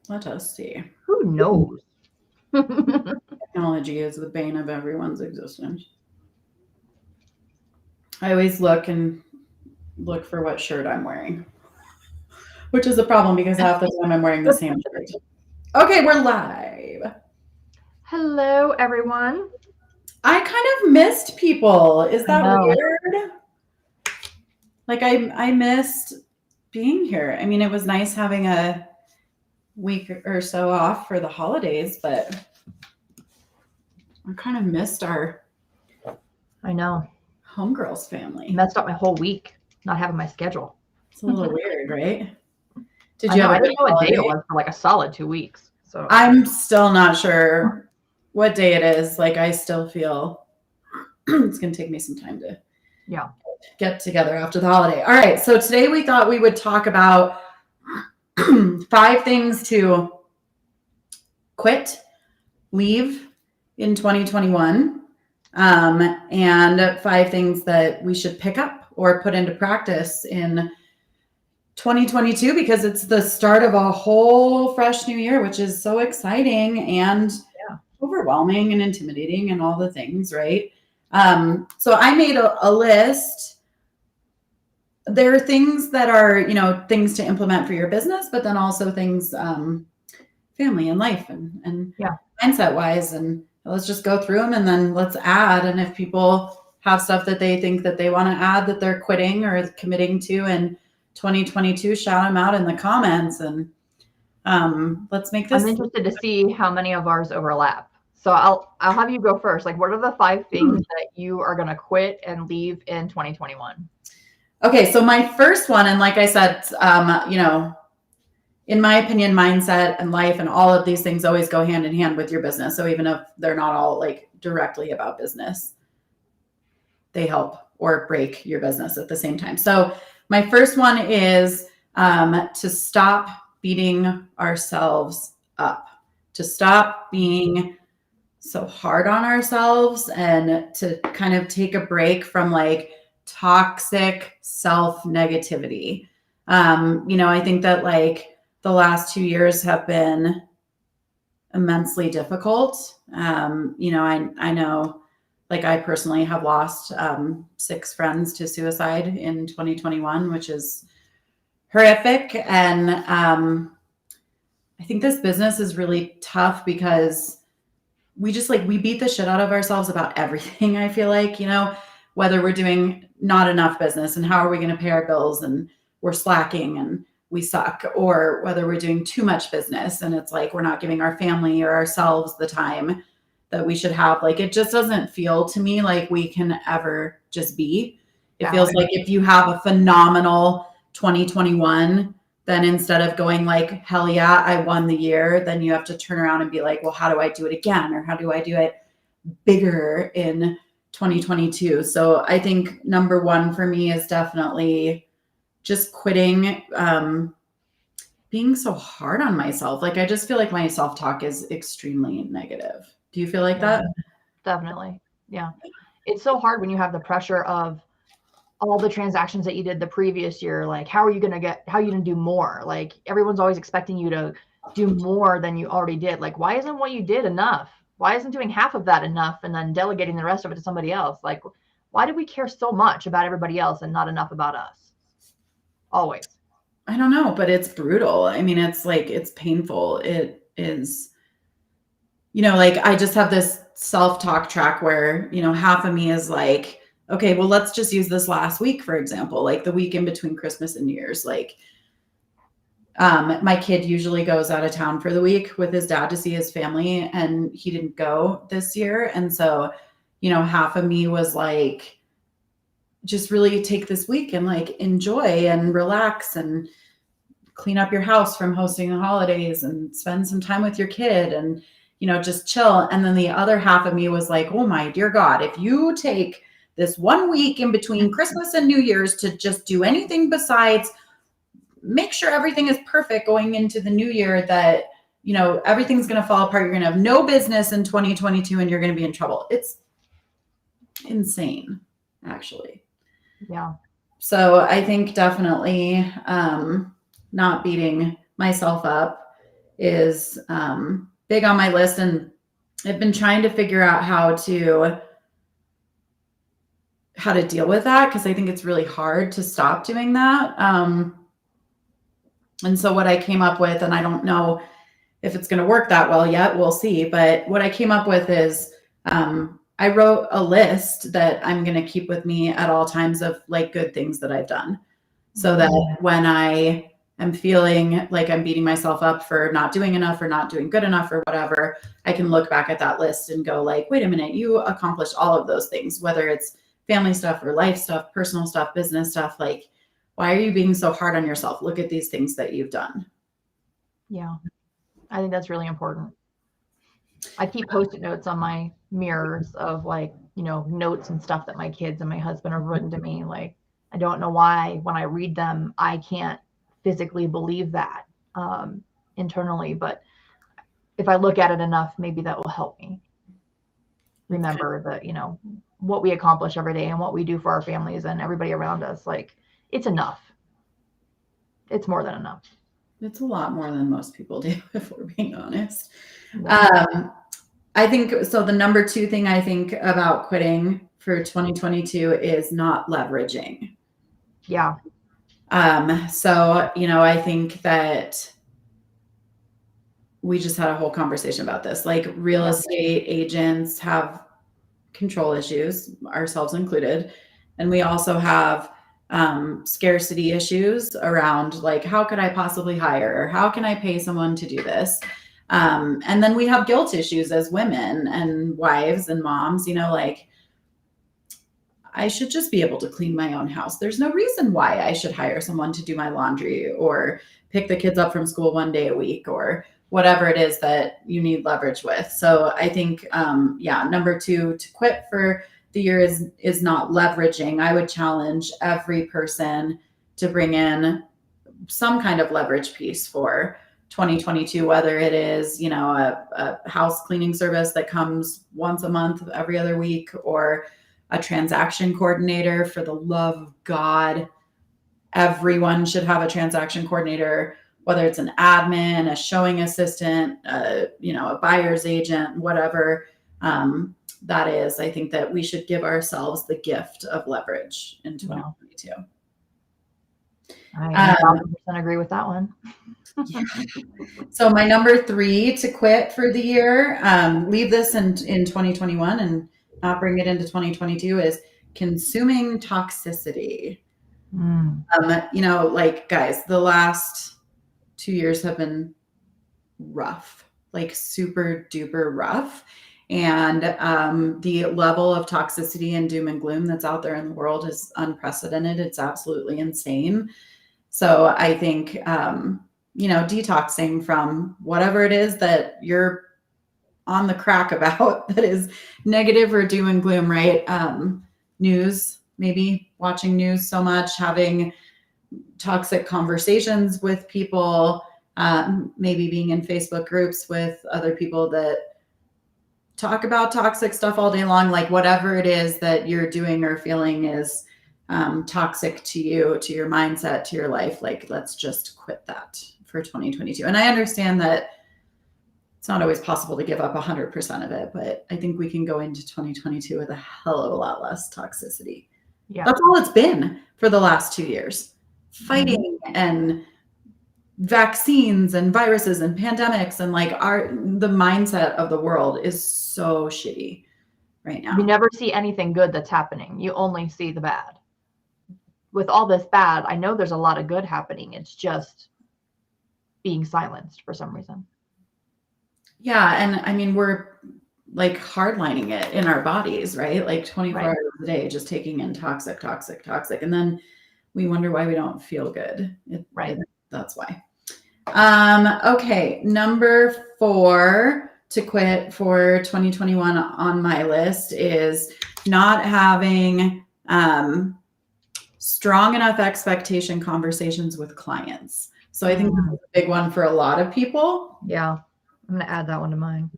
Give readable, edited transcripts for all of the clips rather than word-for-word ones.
Let us see. Who knows? Technology is the bane of everyone's existence. I always look for what shirt I'm wearing, which is a problem because half the time I'm wearing the same shirt. Okay, we're live. Hello, everyone. I kind of missed people. Is I that know. weird? Like I missed being here. I mean, it was nice having a week or so off for the holidays, but I kind of missed our I know. homegirls family. Messed up my whole week not having my schedule. It's a little weird, right? Did I you know. have a I good didn't know what day it holiday? was for like a solid 2 weeks. So, I'm still not sure what day it is. Like I still feel it's going to take me some time to yeah. get together after the holiday. All right. So today we thought we would talk about 5 things to quit, leave in 2021, and 5 things that we should pick up or put into practice in 2022 because it's the start of a whole fresh new year, which is so exciting and Yeah. overwhelming and intimidating and all the things, right? So I made a list. There are things that are, things to implement for your business, but then also things, family and life and Yeah. mindset wise. And let's just go through them and then let's add. And if people have stuff that they think that they want to add that they're quitting or committing to in 2022, shout them out in the comments and let's make I'm this. interested to see how many of ours overlap. So I'll have you go first. Like, what are the 5 things that you are going to quit and leave in 2021? Okay, so my first one, and like I said, in my opinion, mindset and life and all of these things always go hand in hand with your business. So even if they're not all like directly about business, they help or break your business at the same time. So my first one is to stop beating ourselves up, to stop being so hard on ourselves and to kind of take a break from like toxic self negativity. I think that like the last 2 years have been immensely difficult. I know like I personally have lost 6 friends to suicide in 2021, which is horrific. And I think this business is really tough because we just like we beat the shit out of ourselves about everything. I feel like, whether we're doing not enough business and how are we going to pay our bills and we're slacking and we suck, or whether we're doing too much business and it's like we're not giving our family or ourselves the time that we should have. Like it just doesn't feel to me like we can ever just be. It feels like if you have a phenomenal 2021, then instead of going like, hell yeah, I won the year, then you have to turn around and be like, well, how do I do it again? Or how do I do it bigger in 2022? So I think number one for me is definitely just quitting being so hard on myself. Like I just feel like my self-talk is extremely negative. Do you feel like Yeah, that? definitely. Yeah. It's so hard when you have the pressure of all the transactions that you did the previous year. Like, how are you going to do more? Like, everyone's always expecting you to do more than you already did. Like, why isn't what you did enough? Why isn't doing half of that enough and then delegating the rest of it to somebody else? Like, why do we care so much about everybody else and not enough about us? Always. I don't know, but it's brutal. I mean, it's like it's painful. It is, like I just have this self-talk track where, half of me is like, okay, well, let's just use this last week, for example, like the week in between Christmas and New Year's. Like, my kid usually goes out of town for the week with his dad to see his family, and he didn't go this year. And so, half of me was like, just really take this week and like enjoy and relax and clean up your house from hosting the holidays and spend some time with your kid and, just chill. And then the other half of me was like, oh my dear God, if you take this 1 week in between Christmas and New Year's to just do anything besides make sure everything is perfect going into the new year, that, everything's going to fall apart. You're going to have no business in 2022 and you're going to be in trouble. It's insane, actually. Yeah. So I think definitely not beating myself up is big on my list, and I've been trying to figure out how to deal with that, because I think it's really hard to stop doing that. And so what I came up with, and I don't know if it's going to work that well yet, we'll see. But what I came up with is I wrote a list that I'm going to keep with me at all times of like good things that I've done, so that when I am feeling like I'm beating myself up for not doing enough or not doing good enough or whatever, I can look back at that list and go like, wait a minute, you accomplished all of those things, whether it's family stuff or life stuff, personal stuff, business stuff. Like, why are you being so hard on yourself? Look at these things that you've done. Yeah. I think that's really important. I keep Post-it notes on my mirrors of like, notes and stuff that my kids and my husband have written to me. Like, I don't know why when I read them, I can't physically believe that internally, but if I look at it enough, maybe that will help me remember that, what we accomplish every day and what we do for our families and everybody around us. Like, it's enough. It's more than enough. It's a lot more than most people do, if we're being honest. Yeah. I think so. The number 2 thing I think about quitting for 2022 is not leveraging. Yeah. So, I think that we just had a whole conversation about this. Like, real estate agents have control issues, ourselves included. And we also have scarcity issues around like, how could I possibly hire? Or how can I pay someone to do this? And then we have guilt issues as women and wives and moms, like, I should just be able to clean my own house. There's no reason why I should hire someone to do my laundry or pick the kids up from school one day a week or whatever it is that you need leverage with. So I think, number 2 to quit for the year is not leveraging. I would challenge every person to bring in some kind of leverage piece for 2022, whether it is, a house cleaning service that comes once a month, every other week, or a transaction coordinator. For the love of God, everyone should have a transaction coordinator, whether it's an admin, a showing assistant, a buyer's agent, whatever that is. I think that we should give ourselves the gift of leverage in 2022. I 1,000% agree with that one. Yeah. So my number 3 to quit for the year, leave this in 2021 and not bring it into 2022, is consuming toxicity. Like, guys, the last 2 years have been rough, like super duper rough. And the level of toxicity and doom and gloom that's out there in the world is unprecedented. It's absolutely insane. So I think, detoxing from whatever it is that you're on the crack about that is negative or doom and gloom, right? News, maybe watching news so much, having toxic conversations with people, maybe being in Facebook groups with other people that talk about toxic stuff all day long. Like, whatever it is that you're doing or feeling is toxic to you, to your mindset, to your life. Like, let's just quit that for 2022. And I understand that it's not always possible to give up 100% of it, but I think we can go into 2022 with a hell of a lot less toxicity. Yeah. That's all it's been for the last 2 years. Fighting and vaccines and viruses and pandemics, and like the mindset of the world is so shitty right now. You never see anything good that's happening. You only see the bad. With all this bad, I know there's a lot of good happening. It's just being silenced for some reason. Yeah. And I mean, we're like hardlining it in our bodies, right? Like 24 hours a day, just taking in toxic. And then we wonder why we don't feel good. That's why. Okay. Number 4 to quit for 2021 on my list is not having strong enough expectation conversations with clients. So I think this is a big one for a lot of people. Yeah. I'm going to add that one to mine.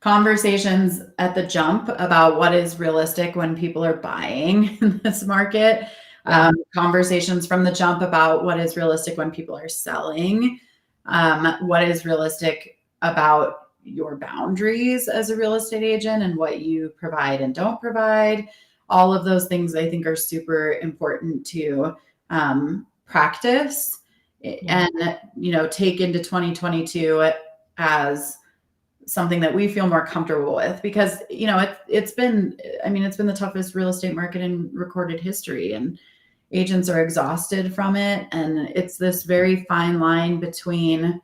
Conversations at the jump about what is realistic when people are buying in this market Yeah. Conversations from the jump about what is realistic when people are selling, what is realistic about your boundaries as a real estate agent and what you provide and don't provide. All of those things I think are super important to practice and, take into 2022 as something that we feel more comfortable with, because it's been the toughest real estate market in recorded history, and agents are exhausted from it, and it's this very fine line between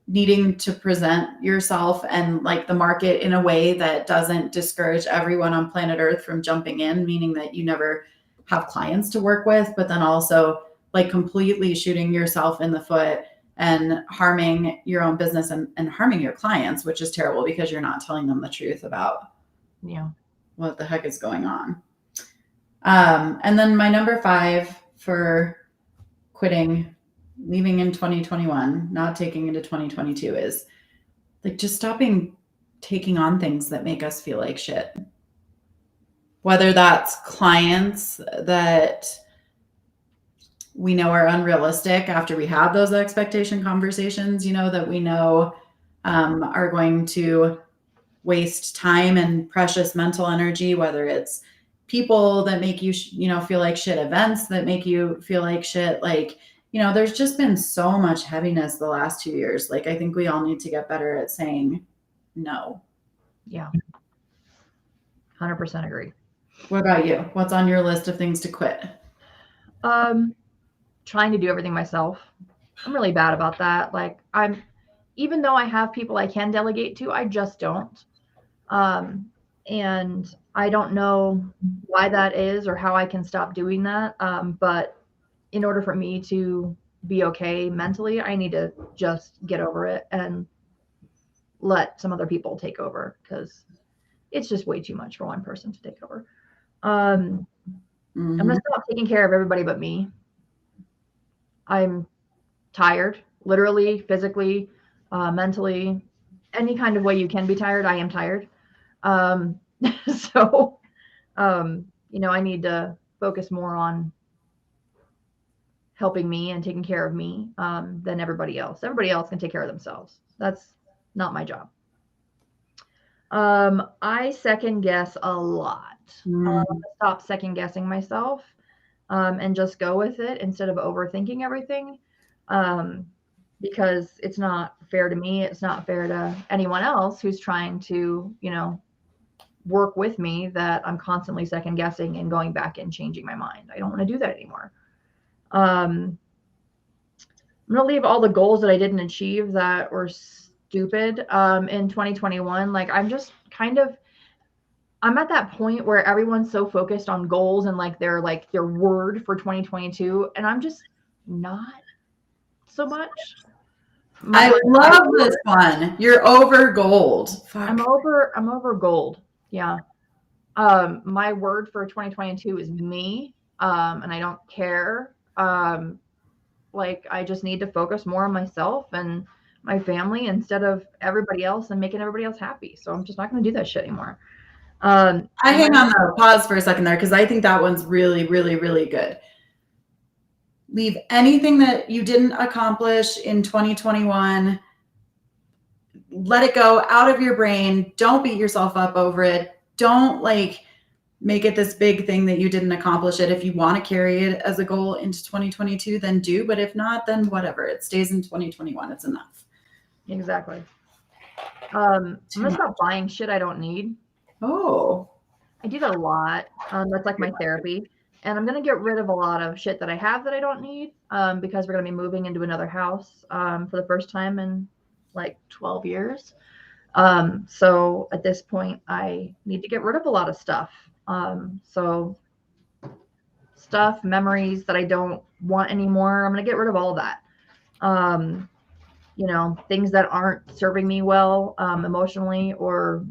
needing to present yourself and like the market in a way that doesn't discourage everyone on planet Earth from jumping in, meaning that you never have clients to work with, but then also like completely shooting yourself in the foot and harming your own business and harming your clients, which is terrible because you're not telling them the truth about what the heck is going on. And then my number 5 for quitting, leaving in 2021, not taking into 2022 is like just stopping taking on things that make us feel like shit. Whether that's clients that we know are unrealistic after we have those expectation conversations, that we know are going to waste time and precious mental energy, whether it's people that make you, feel like shit, events that make you feel like shit. Like, there's just been so much heaviness the last 2 years. Like, I think we all need to get better at saying no. Yeah. 100% agree. What about you? What's on your list of things to quit? Trying to do everything myself. I'm really bad about that. Like, even though I have people I can delegate to, I just don't. And I don't know why that is or how I can stop doing that. But in order for me to be okay mentally, I need to just get over it and let some other people take over, because it's just way too much for one person to take over. I'm going to stop taking care of everybody but me. I'm tired, literally, physically, mentally, any kind of way you can be tired. I am tired. So, I need to focus more on helping me and taking care of me than everybody else. Everybody else can take care of themselves. That's not my job. I second guess a lot. Stop second guessing myself and just go with it instead of overthinking everything, because it's not fair to me. It's not fair to anyone else who's trying to, work with me, that I'm constantly second guessing and going back and changing my mind. I don't want to do that anymore. I'm going to leave all the goals that I didn't achieve that were stupid in 2021. Like, I'm at that point where everyone's so focused on goals and like their word for 2022, and I'm just not so much. I love this one. You're over gold. Fuck. I'm over gold. Yeah. My word for 2022 is me. And I don't care. Like, I just need to focus more on myself and my family instead of everybody else and making everybody else happy. So I'm just not going to do that shit anymore. I hang on though. Pause for a second there, because I think that one's really, really, really good. Leave anything that you didn't accomplish in 2021. Let it go out of your brain. Don't beat yourself up over it. Don't make it this big thing that you didn't accomplish it. If you want to carry it as a goal into 2022, then do. But if not, then whatever. It stays in 2021. It's enough. Exactly. I'm going to stop buying shit I don't need. Oh. I do that a lot. That's like my therapy. And I'm going to get rid of a lot of shit that I have that I don't need, because we're going to be moving into another house for the first time in like 12 years. So at this point, I need to get rid of a lot of stuff. So stuff, memories that I don't want anymore, I'm going to get rid of all of that. Things that aren't serving me well emotionally or,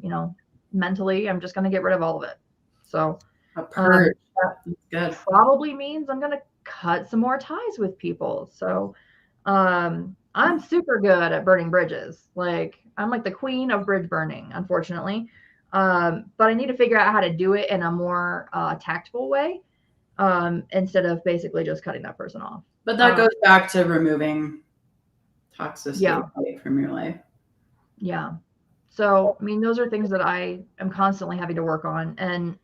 mentally, I'm just going to get rid of all of it. So that probably means I'm going to cut some more ties with people. So I'm super good at burning bridges. Like, I'm like the queen of bridge burning, unfortunately. But I need to figure out how to do it in a more tactful way. instead of basically just cutting that person off. But that goes back to removing toxicity from your life. Yeah. So, I mean, those are things that I am constantly having to work on. And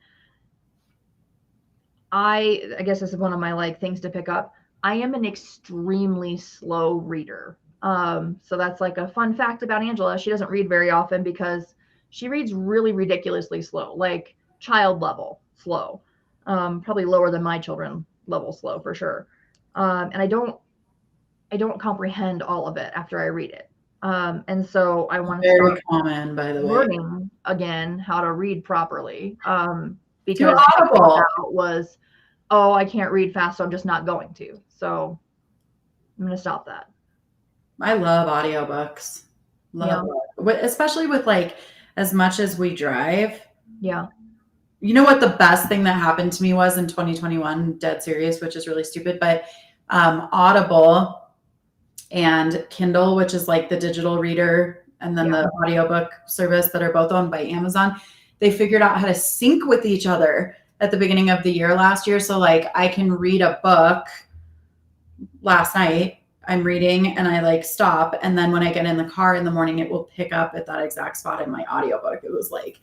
I guess this is one of my like things to pick up. I am an extremely slow reader. So that's like a fun fact about Angela. She doesn't read very often because she reads really ridiculously slow, like child level slow, probably lower than my children level slow for sure. And I don't comprehend all of it after I read it. And so I want to Very common, by the way. learning again how to read properly. Do Because Audible. Was, oh, I can't read fast, so I'm just not going to. So I'm going to stop that. I love audiobooks. Love it. Especially with like as much as we drive. Yeah. You know what the best thing that happened to me was in 2021, dead serious, which is really stupid, but Audible and Kindle, which is like the digital reader, and then the audiobook service that are both owned by Amazon, they figured out how to sync with each other at the beginning of the year last year. So like I can read a book last night, I'm reading and I like stop. And then when I get in the car in the morning, it will pick up at that exact spot in my audiobook. It was like,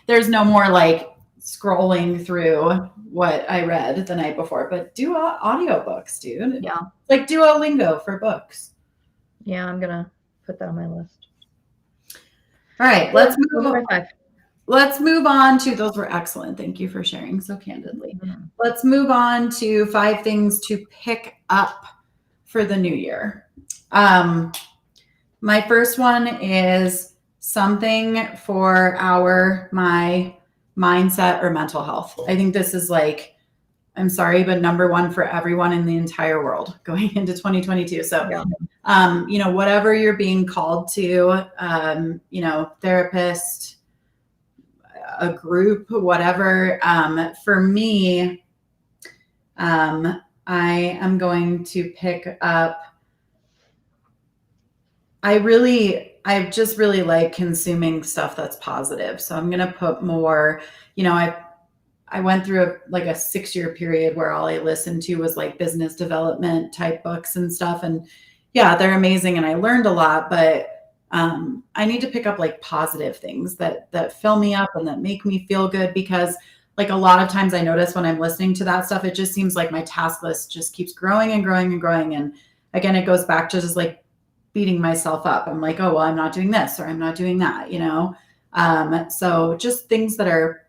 there's no more like scrolling through what I read the night before, but do audiobooks, dude. Yeah. Like Duolingo for books. Yeah, I'm going to put that on my list. All right, let's move on to, those were excellent. Thank you for sharing so candidly. Mm-hmm. Let's move on to 5 things to pick up for the new year. My first one is something for my mindset or mental health. I think this is like, I'm sorry, but number one for everyone in the entire world going into 2022. So, you know, whatever you're being called to, you know, therapist, a group, whatever. For me, I am going to pick up, I just really like consuming stuff that's positive. So I'm going to put more, you know, I went through like a 6-year period where all I listened to was like business development type books and stuff. And yeah, they're amazing. And I learned a lot, but I need to pick up like positive things that fill me up and that make me feel good, because like a lot of times I notice when I'm listening to that stuff, it just seems like my task list just keeps growing and growing and growing. And again, it goes back to just like beating myself up. I'm like, oh, well, I'm not doing this or I'm not doing that, you know? So just things that are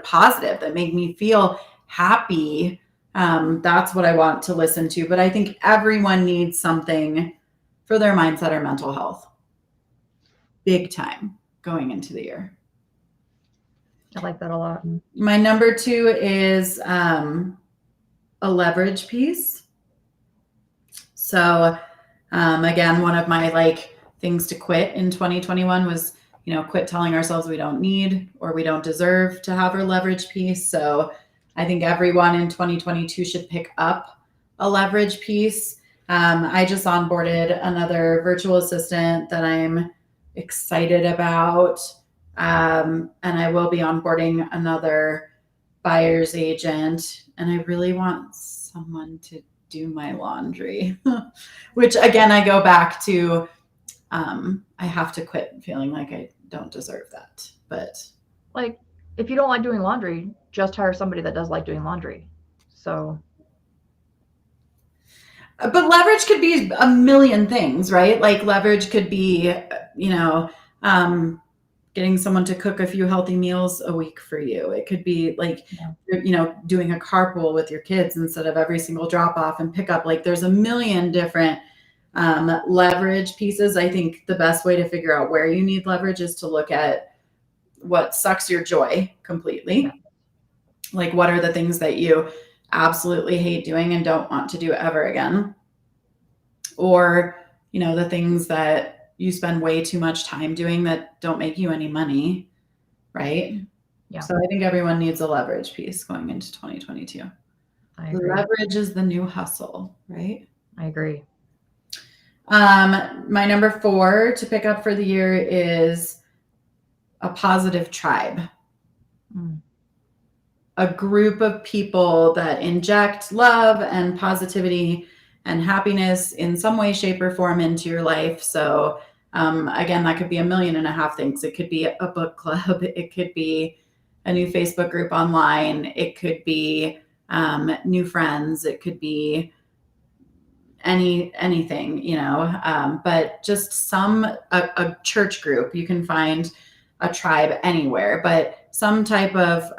positive, that make me feel happy. That's what I want to listen to. But I think everyone needs something for their mindset or mental health. Big time going into the year. I like that a lot. My number 2 is a leverage piece. So again, one of my like things to quit in 2021 was, you know, quit telling ourselves we don't need or we don't deserve to have our leverage piece. So I think everyone in 2022 should pick up a leverage piece. I just onboarded another virtual assistant that I'm excited about. And I will be onboarding another buyer's agent. And I really want someone to do my laundry, which again, I go back to, I have to quit feeling like I don't deserve that. But like, if you don't like doing laundry, just hire somebody that does like doing laundry. So. But leverage could be a million things, right? Like leverage could be, you know, getting someone to cook a few healthy meals a week for you. It could be like, you know, doing a carpool with your kids instead of every single drop off and pick up. Like there's a million different leverage pieces. I think the best way to figure out where you need leverage is to look at what sucks your joy completely. Like what are the things that you absolutely hate doing and don't want to do ever again? Or, you know, the things that you spend way too much time doing that don't make you any money, right? Yeah. So I think everyone needs a leverage piece going into 2022. I agree. Leverage is the new hustle, right? I agree. My number 4 to pick up for the year is a positive tribe. a group of people that inject love and positivity and happiness in some way, shape, or form into your life. So again, that could be 1.5 million things. It could be a book club. It could be a new Facebook group online. It could be new friends. It could be anything, but just a church group. You can find a tribe anywhere, but some type of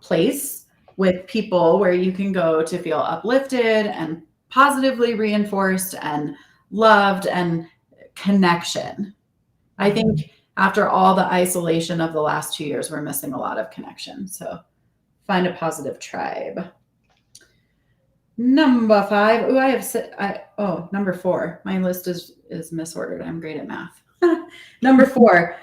place with people where you can go to feel uplifted and positively reinforced and loved and connection. I think after all the isolation of the last 2 years, we're missing a lot of connection. So find a positive tribe. Number 5. Number 4. My list is misordered. I'm great at math. Number 4.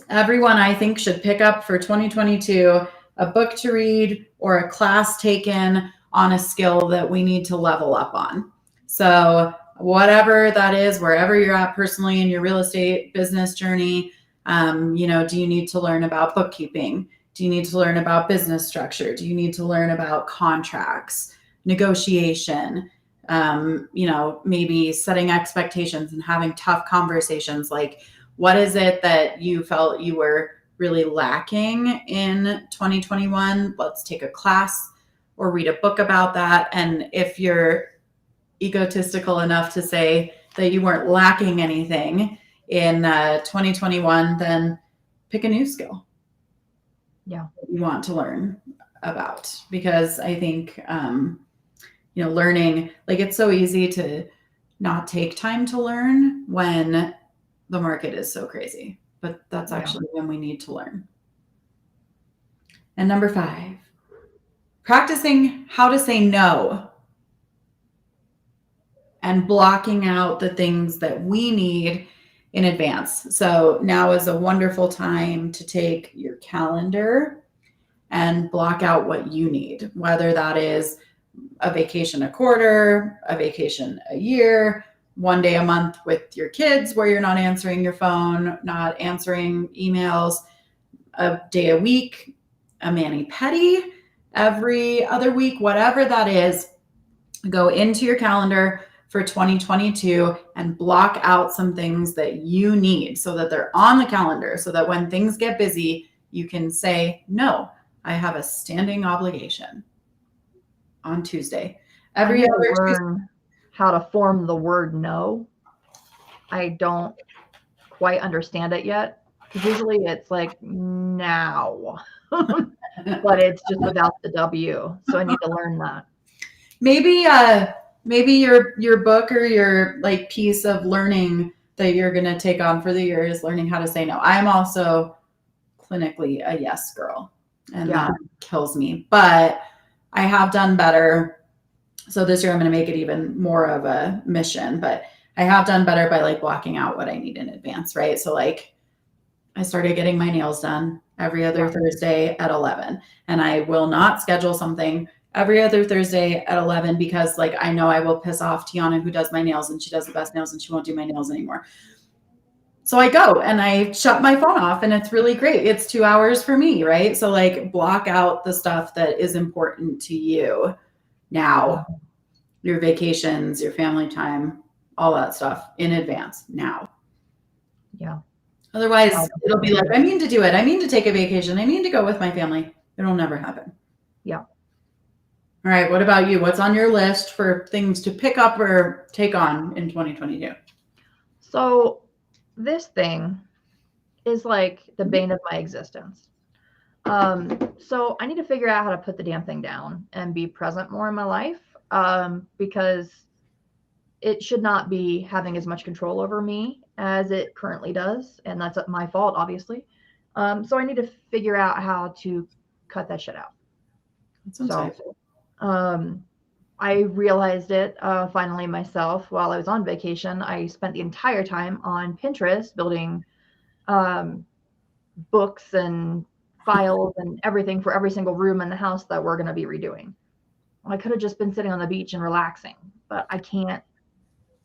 Everyone, I think, should pick up for 2022 a book to read or a class taken on a skill that we need to level up on. So whatever that is, wherever you're at personally in your real estate business journey, do you need to learn about bookkeeping? Do you need to learn about business structure? Do you need to learn about contracts, negotiation, maybe setting expectations and having tough conversations? Like, what is it that you felt you were really lacking in 2021? Let's take a class or read a book about that. And if you're egotistical enough to say that you weren't lacking anything in 2021, then pick a new skill. Yeah. You want to learn about, because I think, learning, like, it's so easy to not take time to learn when the market is so crazy, but that's actually when we need to learn. And number 5, practicing how to say no and blocking out the things that we need in advance. So now is a wonderful time to take your calendar and block out what you need, whether that is a vacation a quarter, a vacation a year, 1 day a month with your kids where you're not answering your phone, not answering emails, a day a week, a mani-pedi every other week, whatever that is. Go into your calendar for 2022 and block out some things that you need so that they're on the calendar, so that when things get busy, you can say, no, I have a standing obligation on Tuesday. Every other learn how to form the word no. I don't quite understand it yet, because usually it's like now, but it's just without the W. So I need to learn that. Maybe your book or your like piece of learning that you're going to take on for the year is learning how to say no. I'm also clinically a yes girl, and that kills me, but I have done better. So this year I'm going to make it even more of a mission, but I have done better by like blocking out what I need in advance, right? So like I started getting my nails done every other Thursday at 11, and I will not schedule something every other Thursday at 11 because like I know I will piss off Tiana, who does my nails, and she does the best nails, and she won't do my nails anymore. So I go and I shut my phone off, and it's really great. It's 2 hours for me, right? So like block out the stuff that is important to you now, your vacations, your family time, all that stuff in advance now. Yeah. Otherwise, it'll be like, I mean to do it. I mean to take a vacation. I mean to go with my family. It'll never happen. Yeah. All right. What about you? What's on your list for things to pick up or take on in 2022? So this thing is like the bane of my existence. So I need to figure out how to put the damn thing down and be present more in my life, because it should not be having as much control over me as it currently does. And that's my fault, obviously. So I need to figure out how to cut that shit out. I realized it finally myself while I was on vacation. I spent the entire time on Pinterest building books and files and everything for every single room in the house that we're going to be redoing. I could have just been sitting on the beach and relaxing, but I can't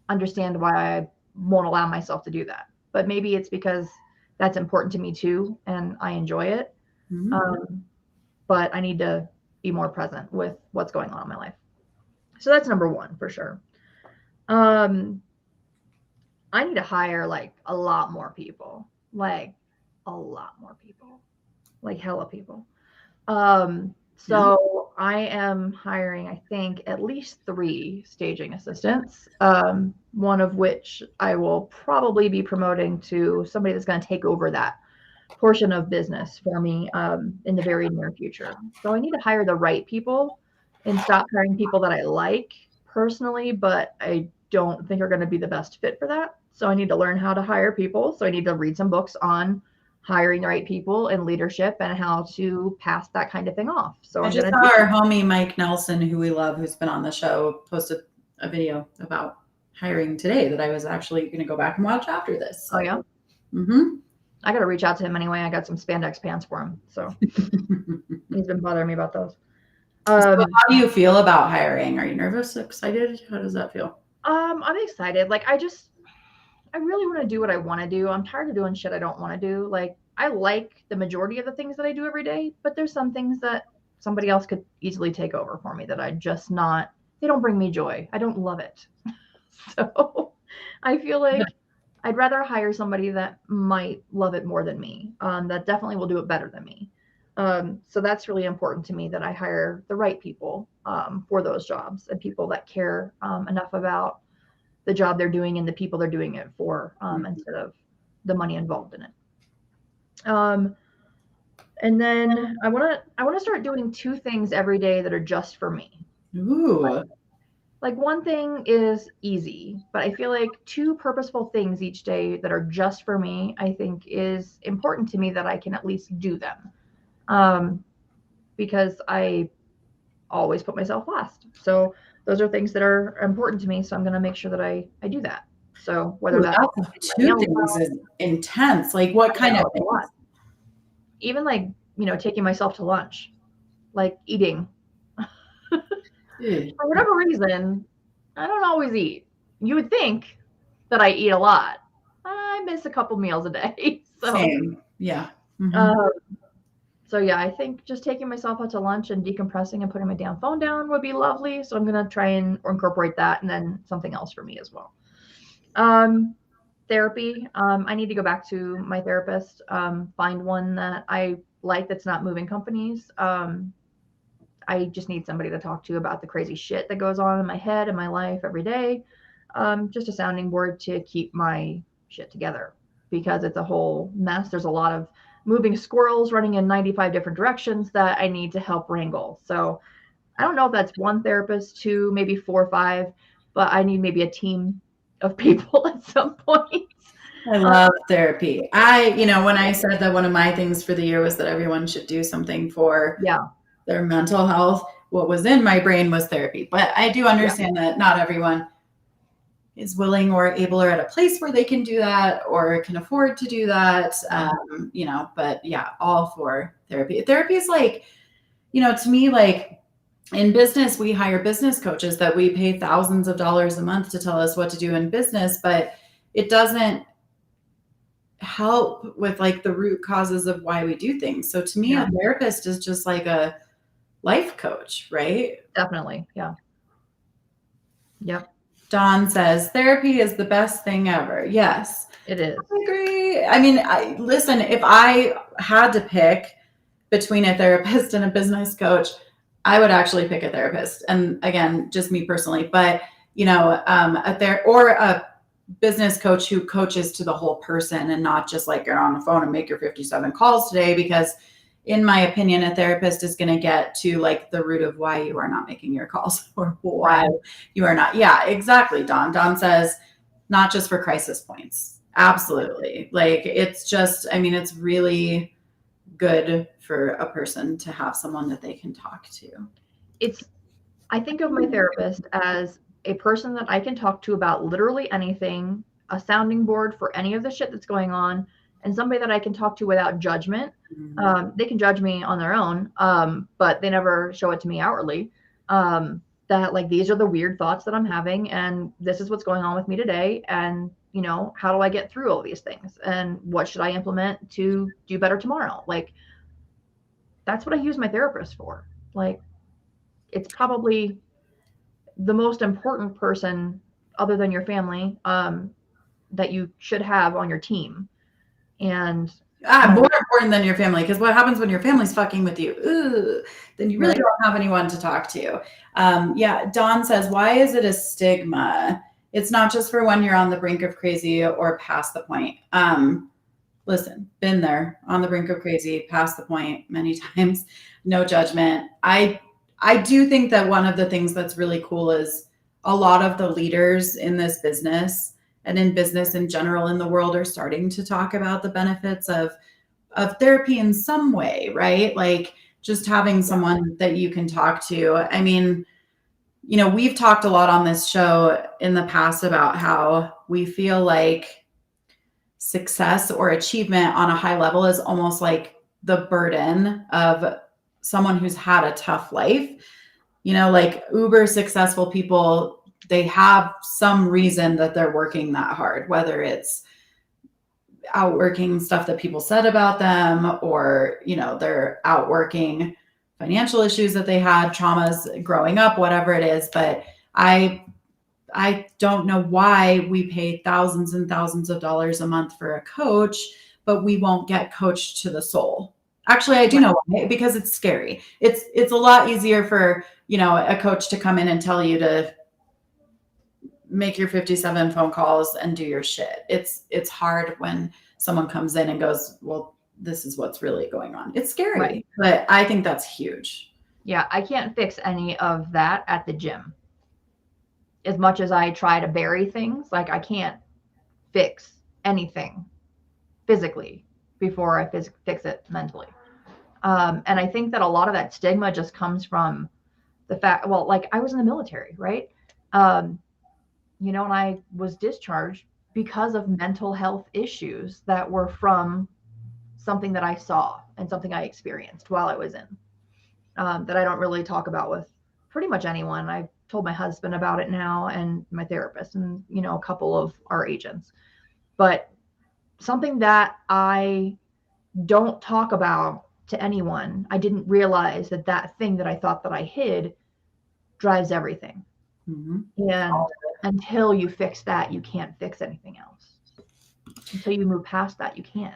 understand why I won't allow myself to do that. But maybe it's because that's important to me too, and I enjoy it. but I need to be more present with what's going on in my life. So that's number one for sure. I need to hire like a lot more people, like hella people. So I am hiring, I think, at least 3 staging assistants, one of which I will probably be promoting to somebody that's going to take over that portion of business for me in the very near future. So I need to hire the right people and stop hiring people that I like personally, but I don't think are going to be the best fit for that. So I need to learn how to hire people. So I need to read some books on hiring the right people and leadership and how to pass that kind of thing off. So I I'm just going to saw our homie Mike Nelson, who we love, who's been on the show, posted a video about hiring today that I was actually going to go back and watch after this. So. Oh yeah. Mm-hmm. I got to reach out to him anyway. I got some spandex pants for him, so he's been bothering me about those. So how do you feel about hiring? Are you nervous, excited? How does that feel? I'm excited. Like I really want to do what I want to do. I'm tired of doing shit I don't want to do. Like I like the majority of the things that I do every day, but there's some things that somebody else could easily take over for me that they don't bring me joy. I don't love it. So I feel like I'd rather hire somebody that might love it more than me, that definitely will do it better than me. So that's really important to me, that I hire the right people for those jobs, and people that care enough about the job they're doing and the people they're doing it for, instead of the money involved in it. And then I want to start doing 2 things every day that are just for me. Ooh. Like one thing is easy, but I feel like 2 purposeful things each day that are just for me, I think is important to me, that I can at least do them. Because I always put myself last. So those are things that are important to me. So I'm going to make sure that I do that. So whether that's 2 things is intense. Like what kind of things? Even like, taking myself to lunch, like eating. For whatever reason, I don't always eat. You would think that I eat a lot. I miss a couple meals a day. So, same. Yeah. Mm-hmm. So yeah, I think just taking myself out to lunch and decompressing and putting my damn phone down would be lovely. So I'm going to try and incorporate that, and then something else for me as well. Therapy. I need to go back to my therapist, find one that I like that's not moving companies. I just need somebody to talk to about the crazy shit that goes on in my head and my life every day. Just a sounding board to keep my shit together, because it's a whole mess. There's a lot of moving squirrels running in 95 different directions that I need to help wrangle. So I don't know if that's 1 therapist, 2, maybe 4 or 5, but I need maybe a team of people at some point. I love therapy. When I said that one of my things for the year was that everyone should do something for their mental health, what was in my brain was therapy. But I do understand that not everyone is willing or able or at a place where they can do that or can afford to do that. But yeah, all for therapy. Therapy is like, to me, like in business, we hire business coaches that we pay thousands of dollars a month to tell us what to do in business, but it doesn't help with like the root causes of why we do things. So to me, a therapist is just like a life coach, right? Definitely. Yeah. Yep. Dawn says therapy is the best thing ever. Yes, it is. I agree. I mean, listen, if I had to pick between a therapist and a business coach, I would actually pick a therapist. And again, just me personally, but a business coach who coaches to the whole person and not just like you're on the phone and make your 57 calls today, because in my opinion, a therapist is going to get to like the root of why you are not making your calls or why you are not. Yeah, exactly. Dawn says not just for crisis points. Absolutely. Like it's just, it's really good for a person to have someone that they can talk to. I think of my therapist as a person that I can talk to about literally anything, a sounding board for any of the shit that's going on, and somebody that I can talk to without judgment. Mm-hmm. They can judge me on their own, but they never show it to me outwardly. That like, these are the weird thoughts that I'm having, and this is what's going on with me today. And, how do I get through all these things? And what should I implement to do better tomorrow? Like, that's what I use my therapist for. Like, it's probably the most important person other than your family that you should have on your team. And More important than your family, because what happens when your family's fucking with you? Ooh, then you really don't have anyone to talk to. Yeah, Dawn says, why is it a stigma? It's not just for when you're on the brink of crazy or past the point. Listen, been there, on the brink of crazy, past the point many times. No judgment. I do think that one of the things that's really cool is a lot of the leaders in this business and in business in general in the world are starting to talk about the benefits of therapy in some way, right? Like just having someone that you can talk to. I mean, you know, we've talked a lot on this show in the past about how we feel like success or achievement on a high level is almost like the burden of someone who's had a tough life. You know, like uber successful people, they have some reason that they're working that hard, whether it's outworking stuff that people said about them, or, you know, they're outworking financial issues that they had, traumas growing up, whatever it is. But I don't know why we pay thousands and thousands of dollars a month for a coach, but we won't get coached to the soul. Actually, I do know why, because it's scary. It's a lot easier for, you know, a coach to come in and tell you to make your 57 phone calls and do your shit. It's hard when someone comes in and goes, well, this is what's really going on. It's scary, but I think that's huge. Yeah, I can't fix any of that at the gym. As much as I try to bury things, like I can't fix anything physically before I fix it mentally. And I think that a lot of that stigma just comes from the fact, well, like I was in the military, right? You know, and I was discharged because of mental health issues that were from something that I saw and something I experienced while I was in, that I don't really talk about with pretty much anyone. I've told my husband about it now and my therapist and, you know, a couple of our agents. But something that I don't talk about to anyone, I didn't realize that that thing that I thought that I hid drives everything. Mm-hmm. And until you fix that, you can't fix anything else. Until you move past that, you can't.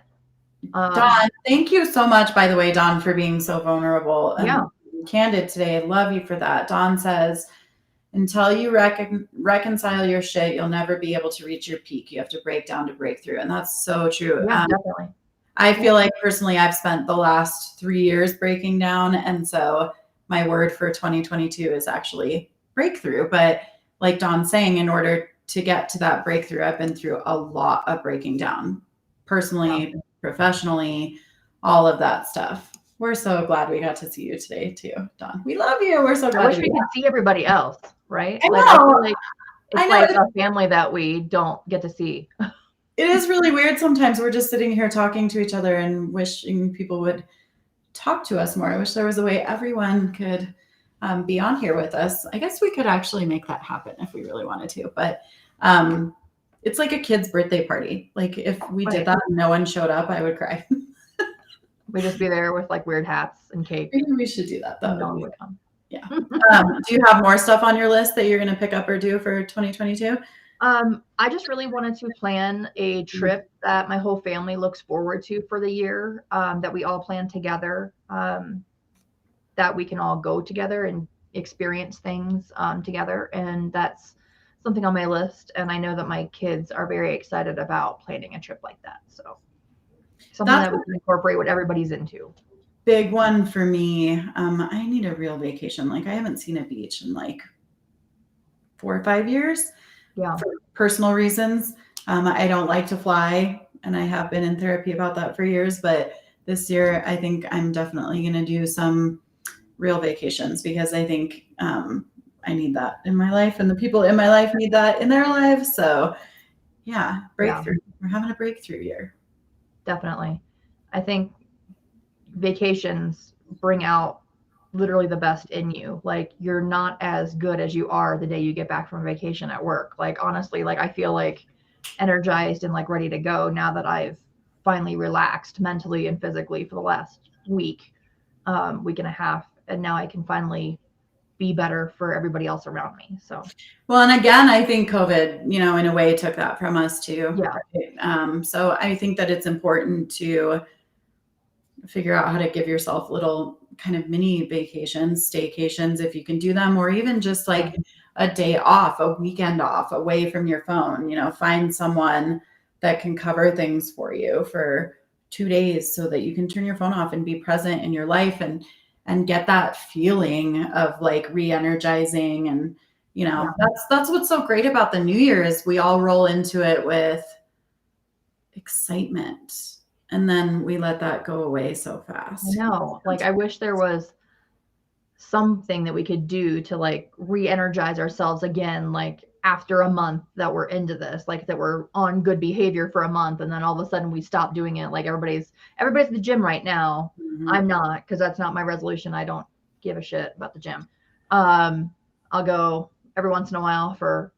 Dawn, thank you so much, by the way, Dawn, for being so vulnerable and candid today. I love you for that. Dawn says, until you reconcile your shit, you'll never be able to reach your peak. You have to break down to break through. And that's so true. Yeah, definitely. I feel like personally, I've spent the last 3 years breaking down. And so my word for 2022 is actually breakthrough. But like Dawn's saying, in order to get to that breakthrough, I've been through a lot of breaking down, personally, professionally, all of that stuff. We're so glad we got to see you today too, Dawn. We love you. We're so glad. I wish we could see everybody else, right? I know. Like, I feel like it's like a family that we don't get to see. It is really weird sometimes. We're just sitting here talking to each other and wishing people would talk to us more. I wish there was a way everyone could be on here with us. I guess we could actually make that happen if we really wanted to. But it's like a kid's birthday party. Like if we did that and no one showed up, I would cry. We'd just be there with like weird hats and cake. Maybe we should do that though. No one would come. Yeah. Do you have more stuff on your list that you're going to pick up or do for 2022? I just really wanted to plan a trip that my whole family looks forward to for the year, that we all plan together, that we can all go together and experience things together. And that's something on my list. And I know that my kids are very excited about planning a trip like that. So something that we can incorporate what everybody's into. Big one for me. I need a real vacation. Like I haven't seen a beach in like 4 or 5 years. Yeah. For personal reasons. I don't like to fly, and I have been in therapy about that for years. But this year, I think I'm definitely going to do some real vacations because I think I need that in my life, and the people in my life need that in their lives. So, yeah, breakthrough. Yeah. We're having a breakthrough year. Definitely. I think vacations bring out literally the best in you. Like you're not as good as you are the day you get back from vacation at work. Like honestly, like I feel like energized and like ready to go now that I've finally relaxed mentally and physically for the last week. week and a half, and now I can finally be better for everybody else around me. So, well, and again, I think COVID, in a way took that from us too. yeah. Right? So I think that it's important to figure out how to give yourself little kind of mini vacations, staycations, if you can do them, or even just like a day off, a weekend off away from your phone. Find someone that can cover things for you for 2 days so that you can turn your phone off and be present in your life and get that feeling of like re-energizing. And that's what's so great about the new year is we all roll into it with excitement. And then we let that go away so fast. I know. Like, I wish there was something that we could do to like re-energize ourselves again, like after a month that we're into this, like that we're on good behavior for a month, and then all of a sudden we stop doing it. Like everybody's at the gym right now. Mhm. I'm not, because that's not my resolution. I don't give a shit about the gym. I'll go every once in a while for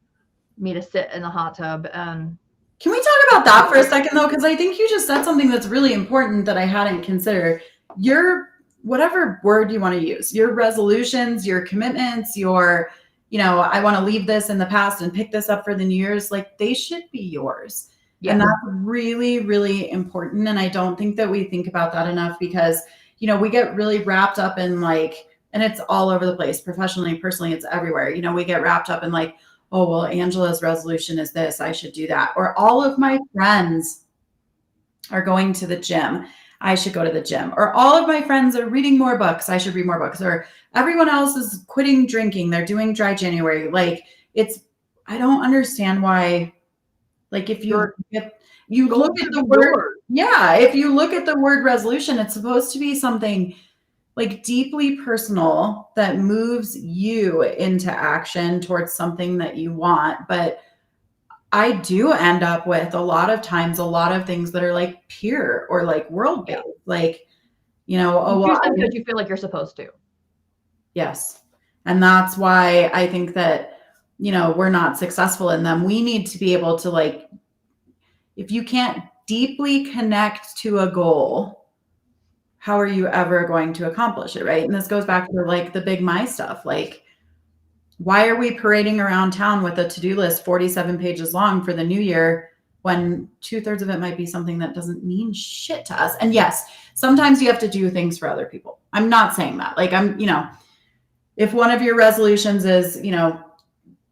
me to sit in the hot tub. And can we talk about that for a second though? Because I think you just said something that's really important that I hadn't considered. Your, whatever word you want to use, your resolutions, your commitments, your, I want to leave this in the past and pick this up for the new year's, like they should be yours. yeah, And that's really, really important. And I don't think that we think about that enough because, we get really wrapped up in like, and it's all over the place, professionally, personally, it's everywhere. We get wrapped up in like, oh, well, Angela's resolution is this, I should do that. Or all of my friends are going to the gym, I should go to the gym. Or all of my friends are reading more books, I should read more books. Or everyone else is quitting drinking, they're doing dry January. Like I don't understand why, like if you look at the word, if you look at the word resolution, it's supposed to be something like deeply personal that moves you into action towards something that you want. But I do end up with a lot of times, a lot of things that are like peer or like world-based, like, because you feel like you're supposed to. Yes. And that's why I think that, we're not successful in them. We need to be able to like, if you can't deeply connect to a goal, how are you ever going to accomplish it, right? And this goes back to like the big my stuff. Like, why are we parading around town with a to-do list 47 pages long for the new year when 2/3 of it might be something that doesn't mean shit to us? And yes, sometimes you have to do things for other people. I'm not saying that. Like if one of your resolutions is,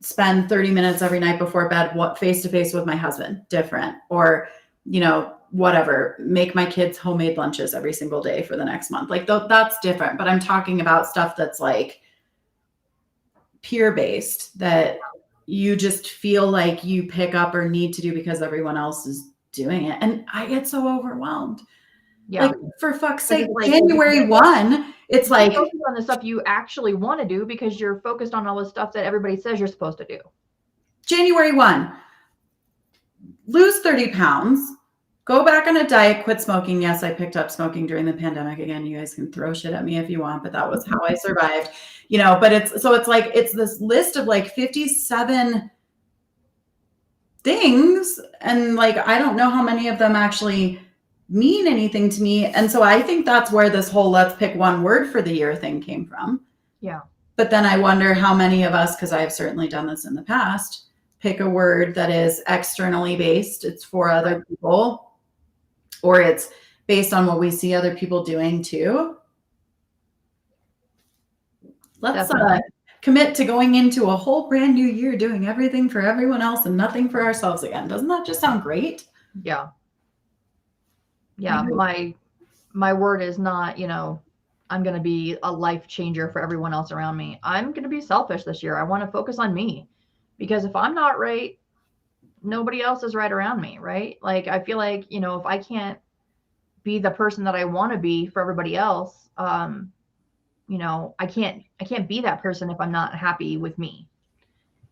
spend 30 minutes every night before bed, face-to-face with my husband, different. Or, whatever, make my kids homemade lunches every single day for the next month. Like that's different. But I'm talking about stuff that's like peer-based that you just feel like you pick up or need to do because everyone else is doing it. And I get so overwhelmed. Yeah. Like for fuck's sake, like, January 1, it's like focus on the stuff you actually want to do because you're focused on all the stuff that everybody says you're supposed to do. January 1, lose 30 pounds. Go back on a diet, quit smoking. Yes, I picked up smoking during the pandemic. Again, you guys can throw shit at me if you want, but that was how I survived. But it's this list of like 57 things. And like, I don't know how many of them actually mean anything to me. And so I think that's where this whole let's pick one word for the year thing came from. Yeah. But then I wonder how many of us, because I've certainly done this in the past, pick a word that is externally based. It's for other people. Or it's based on what we see other people doing too. Let's commit to going into a whole brand new year doing everything for everyone else and nothing for ourselves again. Doesn't that just sound great? Yeah. Yeah. My word is not, I'm going to be a life changer for everyone else around me. I'm going to be selfish this year. I want to focus on me because if I'm not right, nobody else is right around me, right? Like, I feel like, if I can't be the person that I want to be for everybody else, I can't be that person if I'm not happy with me.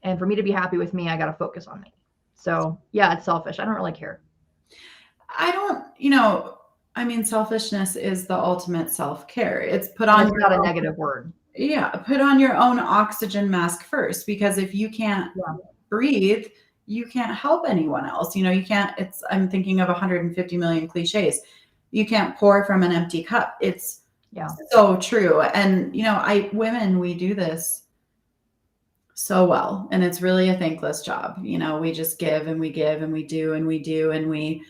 And for me to be happy with me, I got to focus on me. So yeah, it's selfish. I don't really care. I don't, selfishness is the ultimate self-care. It's put on. It's not a negative word. Yeah. Put on your own oxygen mask first, because if you can't breathe, you can't help anyone else. You can't, I'm thinking of 150 million cliches. You can't pour from an empty cup. It's Yeah. So true. And, women, we do this so well. And it's really a thankless job. We just give and we give and we do and we do and we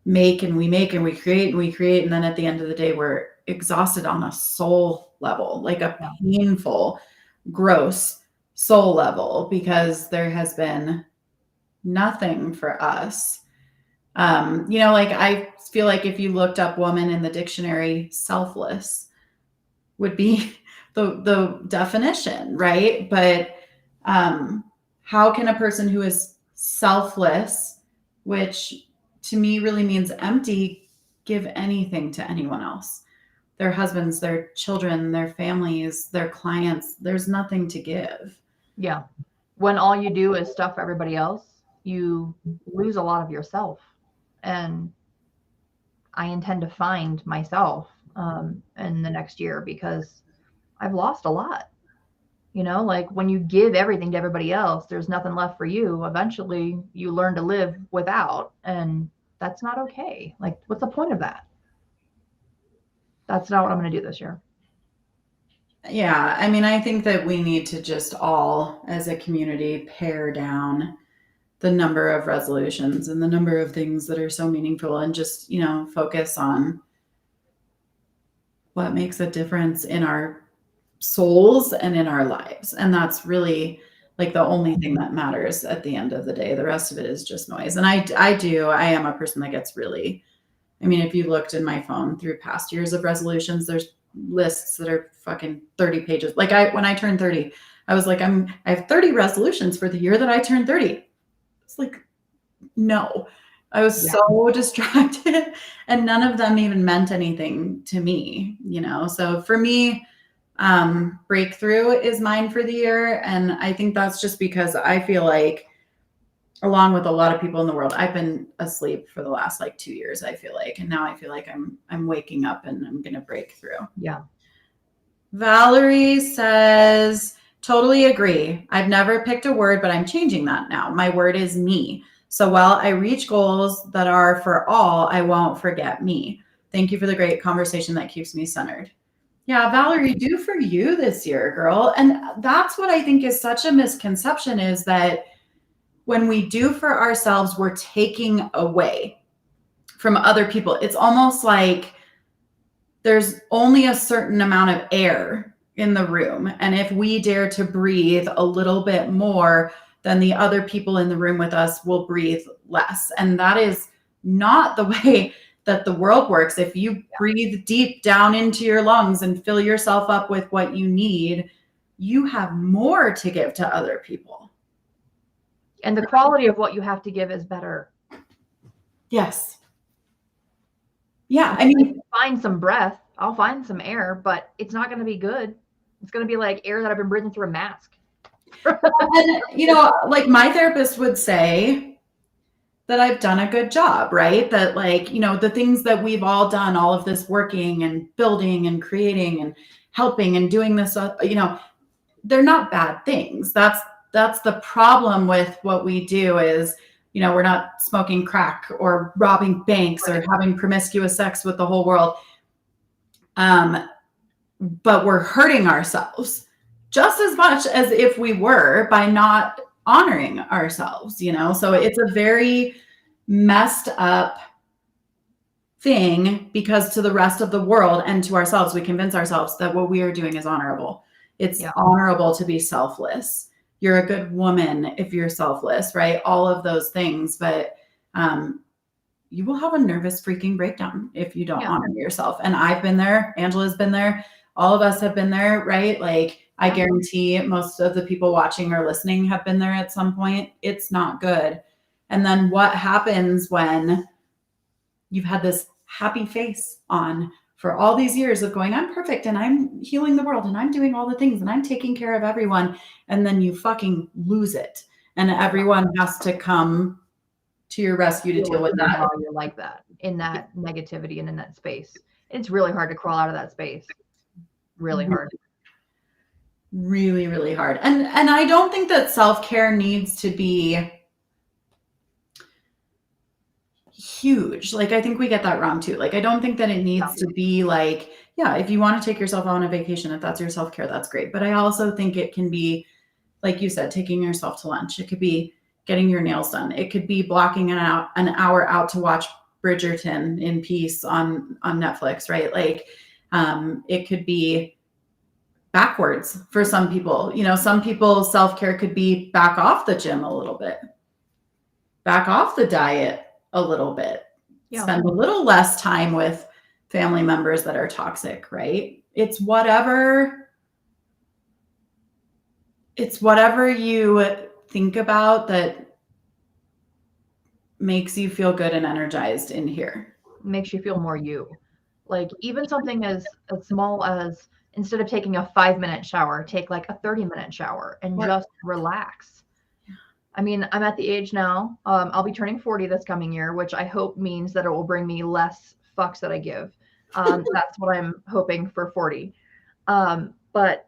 make and we make and we create and we create. And then at the end of the day, we're exhausted on a soul level, like a painful, gross soul level, because there has been nothing for us. Like I feel like if you looked up woman in the dictionary, selfless would be the definition, right? But how can a person who is selfless, which to me really means empty, give anything to anyone else? Their husbands, their children, their families, their clients, there's nothing to give. Yeah. When all you do is stuff for everybody else, you lose a lot of yourself. And I intend to find myself in the next year, because I've lost a lot. Like when you give everything to everybody else, there's nothing left for you. Eventually you learn to live without, and that's not okay. Like, what's the point of that? That's not what I'm going to do this year. Yeah. I mean, I think that we need to just all, as a community, pare down the number of resolutions and the number of things that are so meaningful, and just, focus on what makes a difference in our souls and in our lives. And that's really like the only thing that matters at the end of the day. The rest of it is just noise. And I am a person that gets really, if you looked in my phone through past years of resolutions, there's lists that are fucking 30 pages. Like when I turned 30, I was like, I have 30 resolutions for the year that I turned 30. It's like, no, I was so distracted, and none of them even meant anything to me, So for me, breakthrough is mine for the year. And I think that's just because I feel like, along with a lot of people in the world, I've been asleep for the last 2 years, I feel like. And now I feel like I'm waking up and I'm going to break through. Yeah. Valerie says, totally agree. I've never picked a word, but I'm changing that now. My word is me. So while I reach goals that are for all, I won't forget me. Thank you for the great conversation that keeps me centered. Yeah, Valerie, do for you this year, girl. And that's what I think is such a misconception, is that when we do for ourselves, we're taking away from other people. It's almost like there's only a certain amount of air in the room. And if we dare to breathe a little bit more, then the other people in the room with us will breathe less. And that is not the way that the world works. If you breathe deep down into your lungs and fill yourself up with what you need, you have more to give to other people. And the quality of what you have to give is better. Yes. Yeah. I mean, find some breath. I'll find some air, but it's not going to be good. It's going to be like air that I've been breathing through a mask. And, like my therapist would say that I've done a good job, right? That the things that we've all done, all of this working and building and creating and helping and doing this, they're not bad things. That's the problem with what we do is, we're not smoking crack or robbing banks or having promiscuous sex with the whole world. But we're hurting ourselves just as much as if we were, by not honoring ourselves, So it's a very messed up thing, because to the rest of the world and to ourselves, we convince ourselves that what we are doing is honorable. It's honorable to be selfless. You're a good woman if you're selfless, right? All of those things. But you will have a nervous freaking breakdown if you don't honor yourself. And I've been there. Angela's been there. All of us have been there, right? I guarantee most of the people watching or listening have been there at some point. It's not good. And then what happens when you've had this happy face on for all these years of going, I'm perfect and I'm healing the world and I'm doing all the things and I'm taking care of everyone. And then you fucking lose it. And everyone has to come to your rescue to deal with that. While you're like that, in that negativity and in that space. It's really hard to crawl out of that space. Really hard. Really, really hard. And I don't think that self-care needs to be huge. Like, I think we get that wrong too. Like, I don't think that it needs to be like, yeah, if you want to take yourself on a vacation, if that's your self-care, that's great. But I also think it can be, like you said, taking yourself to lunch. It could be getting your nails done. It could be blocking an hour out to watch Bridgerton in peace on Netflix, right? Like, it could be backwards for some people. You know, some people self-care could be back off the gym a little bit, back off the diet a little bit, spend a little less time with family members that are toxic, right? It's whatever you think about that makes you feel good and energized in here. Makes you feel more you. Like even something as small as, instead of taking a 5-minute shower, take like a 30-minute shower and just relax. I mean, I'm at the age now, I'll be turning 40 this coming year, which I hope means that it will bring me less fucks that I give. That's what I'm hoping for 40. But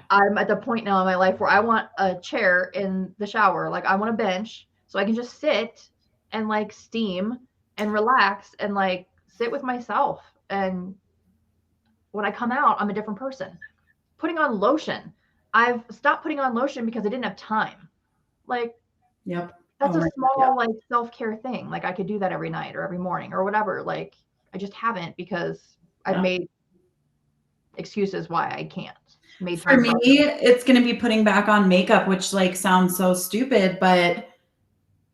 I'm at the point now in my life where I want a chair in the shower. Like I want a bench so I can just sit and like steam and relax and like sit with myself. And when I come out, I'm a different person. Putting on lotion. I've stopped putting on lotion because I didn't have time. Like, that's a small like self-care thing. Like I could do that every night or every morning or whatever. Like I just haven't because I've made excuses why I can't. For me, it's going to be putting back on makeup, which like sounds so stupid, but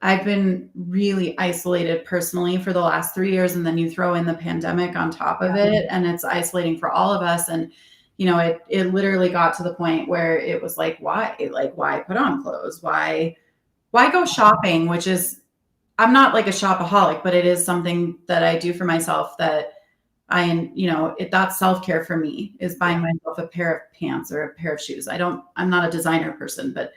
I've been really isolated personally for the last 3 years. And then you throw in the pandemic on top of it, and it's isolating for all of us. And, you know, it literally got to the point where it was like, why put on clothes? Why go shopping? Which is, I'm not like a shopaholic, but it is something that I do for myself that that's self-care for me, is buying myself a pair of pants or a pair of shoes. I'm not a designer person, but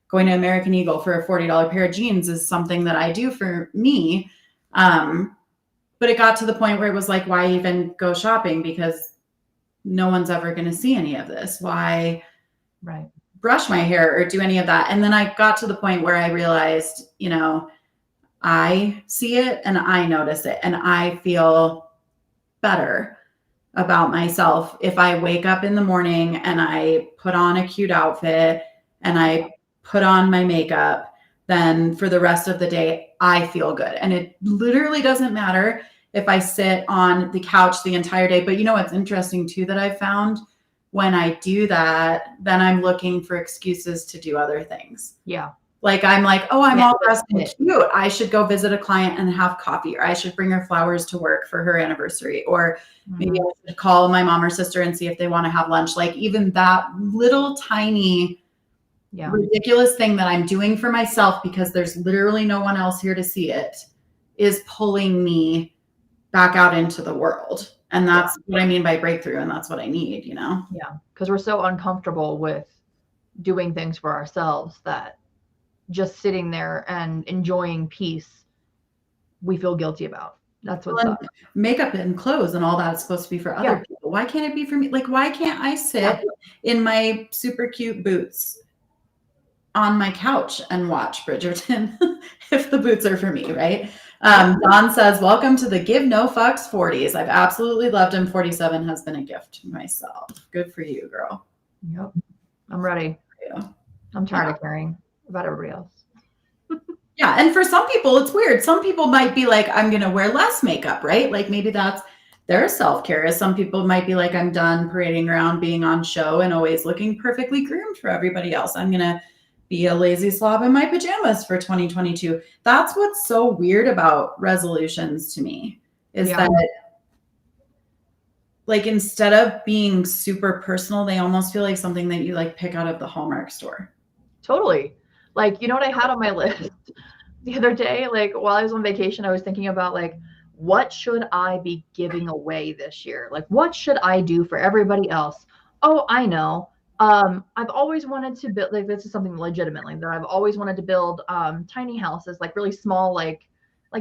going to American Eagle for a $40 pair of jeans is something that I do for me. But it got to the point where it was like, why even go shopping? Because no one's ever going to see any of this. Why brush my hair or do any of that? And then I got to the point where I realized, you know, I see it and I notice it and I feel better about myself if I wake up in the morning and I put on a cute outfit and I put on my makeup. Then for the rest of the day, I feel good. And it literally doesn't matter if I sit on the couch the entire day. But you know what's interesting too that I found? When I do that, then I'm looking for excuses to do other things. Yeah. Like I'm like, oh, I'm all dressed and cute. I should go visit a client and have coffee, or I should bring her flowers to work for her anniversary, or maybe I should call my mom or sister and see if they want to have lunch. Like even that little tiny ridiculous thing that I'm doing for myself because there's literally no one else here to see it is pulling me back out into the world. And that's what I mean by breakthrough. And that's what I need, you know? Yeah. Because we're so uncomfortable with doing things for ourselves that just sitting there and enjoying peace, we feel guilty about. That's what sucks. Makeup and clothes and all that is supposed to be for other people. Why can't it be for me? Like, why can't I sit in my super cute boots on my couch and watch Bridgerton if the boots are for me, right? Don says, welcome to the Give No Fucks 40s. I've absolutely loved him. 47 has been a gift to myself. Good for you, girl. Yep. I'm ready. I'm tired of caring about everybody else. Yeah. And for some people, it's weird. Some people might be like, I'm going to wear less makeup, right? Like maybe that's their self-care. Some people might be like, I'm done parading around being on show and always looking perfectly groomed for everybody else. I'm going to be a lazy slob in my pajamas for 2022. That's what's so weird about resolutions to me is that like, instead of being super personal, they almost feel like something that you like pick out of the Hallmark store. Totally. Like, you know what I had on my list the other day? Like while I was on vacation, I was thinking about like, what should I be giving away this year? Like, what should I do for everybody else? Oh, I know. I've always wanted to build, like, this is something legitimately that I've always wanted to build, tiny houses, like really small, like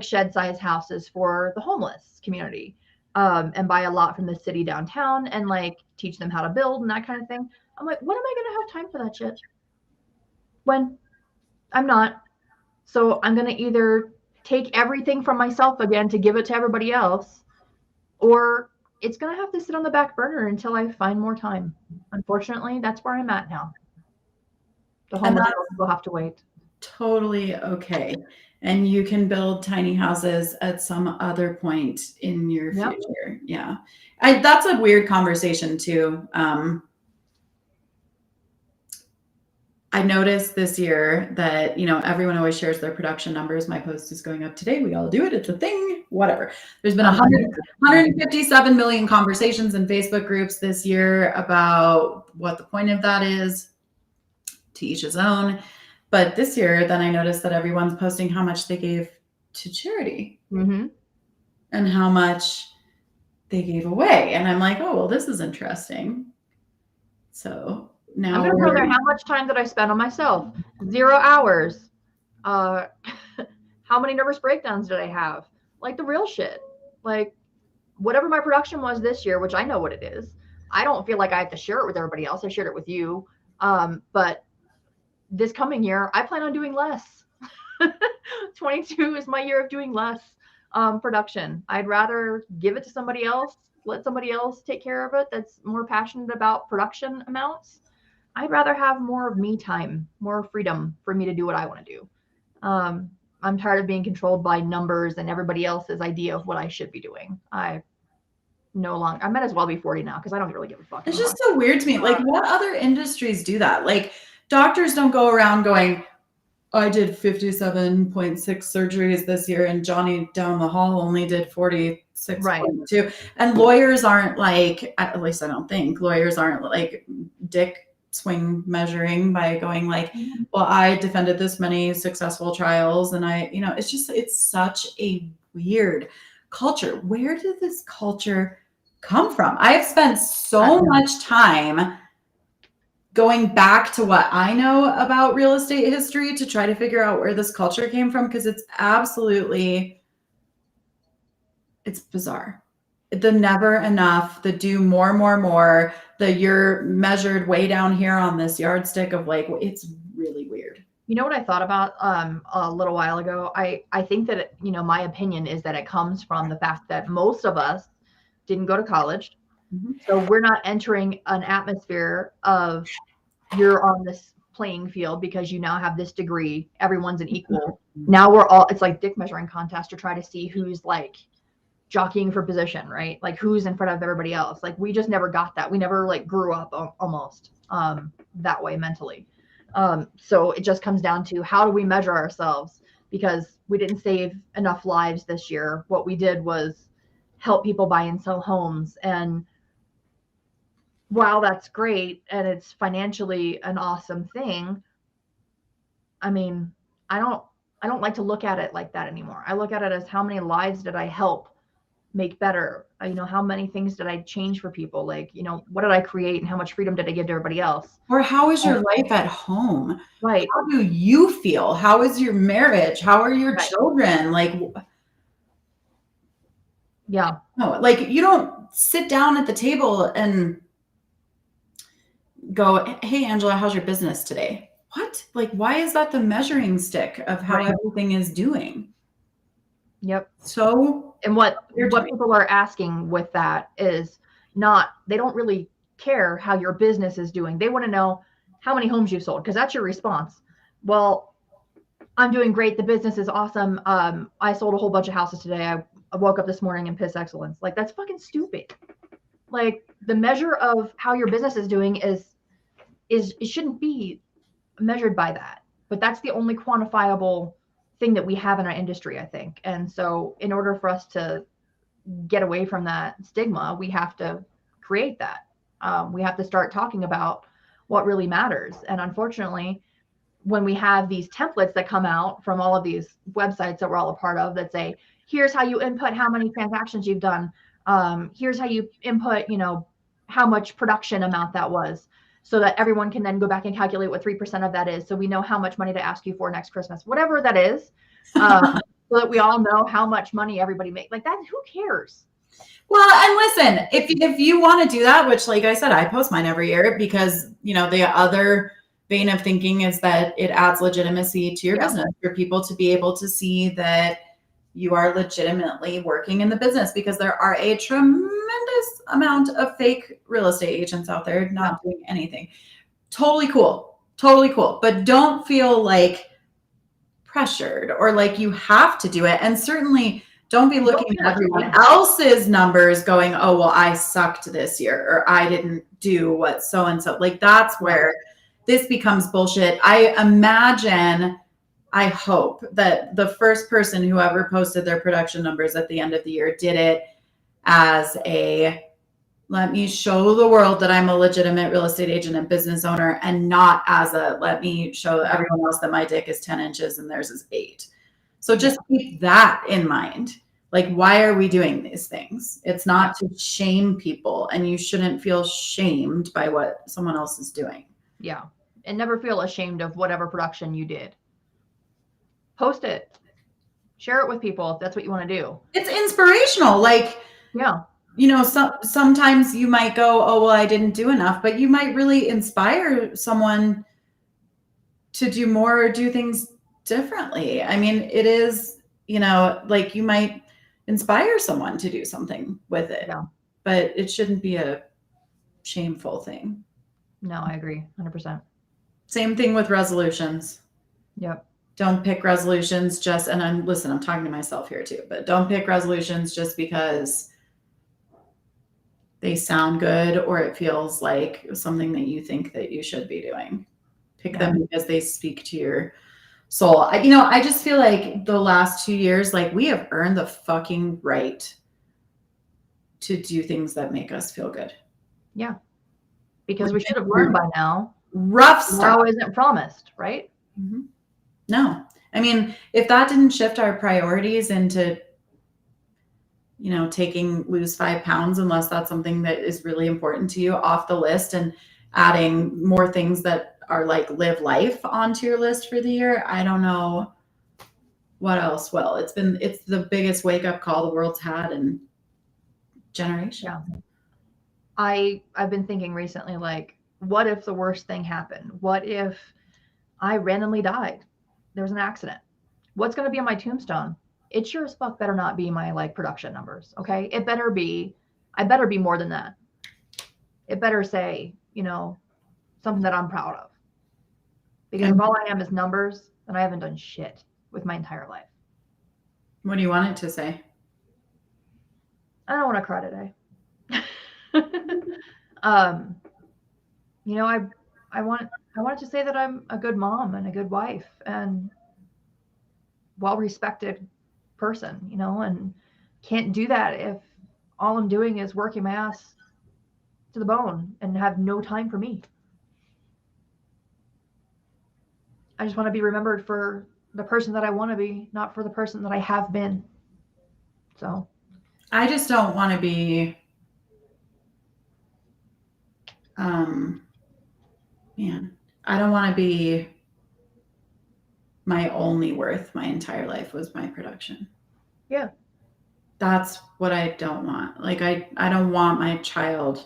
shed size houses for the homeless community, and buy a lot from the city downtown and like teach them how to build and that kind of thing. I'm like, when am I going to have time for that shit? When? I'm not. So I'm going to either take everything from myself again to give it to everybody else, or it's going to have to sit on the back burner until I find more time. Unfortunately, that's where I'm at now. The home will have to wait. Totally okay. And you can build tiny houses at some other point in your future. Yeah. That's a weird conversation too. I noticed this year that, everyone always shares their production numbers. My post is going up today. We all do it. It's a thing, whatever. There's been 157 million conversations in Facebook groups this year about what the point of that is. To each his own. But this year, then I noticed that everyone's posting how much they gave to charity and how much they gave away. And I'm like, oh, well, this is interesting. So now I'm going to throw there, how much time did I spend on myself? 0 hours. How many nervous breakdowns did I have? Like the real shit. Like whatever my production was this year, which I know what it is. I don't feel like I have to share it with everybody else. I shared it with you. But this coming year, I plan on doing less. 22 is my year of doing less production. I'd rather give it to somebody else, let somebody else take care of it that's more passionate about production amounts. I'd rather have more of me time, more freedom for me to do what I want to do. I'm tired of being controlled by numbers and everybody else's idea of what I should be doing. I might as well be 40 now because I don't really give a fuck It's anymore. just so weird to me. Like, what other industries do that? Like, doctors don't go around going, I did 57.6 surgeries this year, and Johnny down the hall only did 46.2. Right. And lawyers aren't like, at least I don't think, lawyers aren't like dick swing measuring by going like, well, I defended this many successful trials, and it's such a weird culture. Where did this culture come from? I have spent so much time going back to what I know about real estate history to try to figure out where this culture came from, because it's bizarre. The never enough, the do more, the you're measured way down here on this yardstick of like, it's really weird. You know what I thought about a little while ago? I think that, my opinion is that it comes from the fact that most of us didn't go to college. So we're not entering an atmosphere of you're on this playing field because you now have this degree. Everyone's an equal. Now it's like dick measuring contest to try to see who's like jockeying for position, right? Like who's in front of everybody else. Like we just never got that. We never like grew up almost that way mentally. So it just comes down to how do we measure ourselves, because we didn't save enough lives this year. What we did was help people buy and sell homes. And while that's great and it's financially an awesome thing, I mean, I don't like to look at it like that anymore. I look at it as how many lives did I help make better? How many things did I change for people? Like, what did I create and how much freedom did I give to everybody else? Or how is your life at home? Right. How do you feel? How is your marriage? How are your children? Like, yeah. No, like you don't sit down at the table and go, hey, Angela, how's your business today? What? Like, why is that the measuring stick of how everything is doing? Yep. So, and what people are asking with that is they don't really care how your business is doing. They want to know how many homes you've sold, because that's your response. Well, I'm doing great. The business is awesome. I sold a whole bunch of houses today. I woke up this morning in piss excellence. Like, that's fucking stupid. Like, the measure of how your business is doing it shouldn't be measured by that. But that's the only quantifiable thing that we have in our industry, I think. And so in order for us to get away from that stigma, we have to create that. We have to start talking about what really matters. And unfortunately, when we have these templates that come out from all of these websites that we're all a part of that say, here's how you input how many transactions you've done. Here's how you input, how much production amount that was, so that everyone can then go back and calculate what 3% of that is. So we know how much money to ask you for next Christmas, whatever that is, so that we all know how much money everybody makes. Like that, who cares? Well, and listen, if you want to do that, which like I said, I post mine every year because, the other vein of thinking is that it adds legitimacy to your business for people to be able to see that you are legitimately working in the business, because there are a tremendous amount of fake real estate agents out there not doing anything. Totally cool. Totally cool. But don't feel like pressured or like you have to do it. And certainly don't be looking at everyone else's numbers going, oh, well, I sucked this year, or I didn't do what so-and-so. Like, that's where this becomes bullshit. I imagine, I hope that the first person who ever posted their production numbers at the end of the year did it as a, let me show the world that I'm a legitimate real estate agent and business owner, and not as a, let me show everyone else that my dick is 10 inches and theirs is 8. So just keep that in mind. Like, why are we doing these things? It's not to shame people, and you shouldn't feel shamed by what someone else is doing. Yeah. And never feel ashamed of whatever production you did. Post it. Share it with people if that's what you want to do. It's inspirational. Like, yeah. You know, sometimes you might go, oh, well, I didn't do enough, but you might really inspire someone to do more or do things differently. I mean, it is, you know, like, you might inspire someone to do something with it, but it shouldn't be a shameful thing. No, I agree 100%. Same thing with resolutions. Yep. Don't pick resolutions just, and I'm talking to myself here too, but don't pick resolutions just because they sound good or it feels like something that you think that you should be doing. Pick them because they speak to your soul. I just feel like the last 2 years, like, we have earned the fucking right to do things that make us feel good. Yeah. Because we should have learned by now. Rough stuff. Tomorrow isn't promised, right? Mm-hmm. No. I mean, if that didn't shift our priorities into, you know, lose 5 pounds, unless that's something that is really important to you, off the list, and adding more things that are like live life onto your list for the year, I don't know what else will. It's the biggest wake up call the world's had in generations. Yeah. I've been thinking recently, like, what if the worst thing happened? What if I randomly died? There was an accident. What's going to be on my tombstone? It sure as fuck better not be my, like, production numbers. Okay. I better be more than that. It better say, you know, something that I'm proud of. Because if all I am is numbers, then I haven't done shit with my entire life. What do you want it to say? I don't want to cry today. You know, I want it to say that I'm a good mom and a good wife and well-respected person, you know, and can't do that if all I'm doing is working my ass to the bone and have no time for me. I just want to be remembered for the person that I want to be, not for the person that I have been. So I just don't want to be, I don't want to be my only worth my entire life was my production. Yeah. That's what I don't want. Like, I don't want my child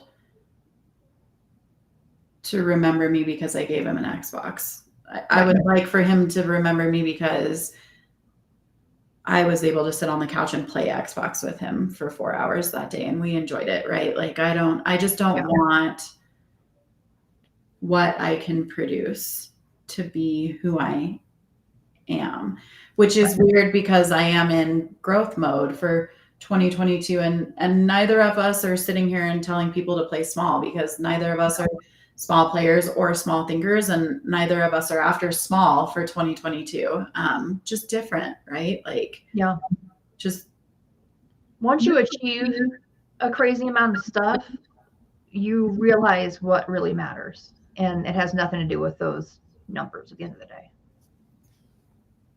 to remember me because I gave him an Xbox. I would like for him to remember me because I was able to sit on the couch and play Xbox with him for 4 hours that day, and we enjoyed it, right? Like, I just don't want what I can produce to be who I am, which is weird because I am in growth mode for 2022, and neither of us are sitting here and telling people to play small, because neither of us are small players or small thinkers, and neither of us are after small for 2022. Just different, right? Like, just once you achieve a crazy amount of stuff, you realize what really matters, and it has nothing to do with those numbers at the end of the day.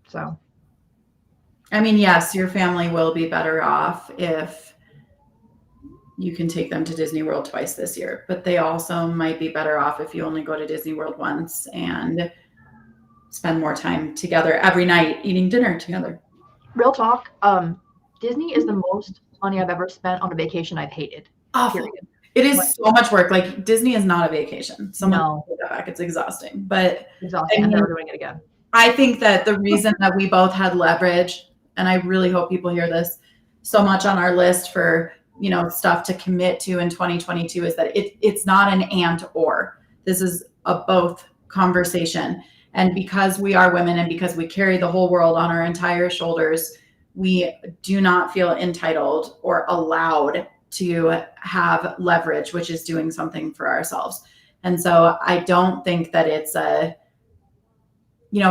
So, I mean, yes, your family will be better off if you can take them to Disney World twice this year, but they also might be better off if you only go to Disney World once and spend more time together every night eating dinner together. Real talk. Disney is the most money I've ever spent on a vacation I've hated. Awful. It is so much work. Like, Disney is not a vacation. No. Take that back. It's exhausting, but exhausting. I'm never doing it again. I think that the reason that we both had leverage and I really hope people hear this, so much on our list for, stuff to commit to in 2022 is that it's not an and or. This is a both conversation. And because we are women and because we carry the whole world on our entire shoulders, we do not feel entitled or allowed to have leverage, which is doing something for ourselves. And so I don't think that it's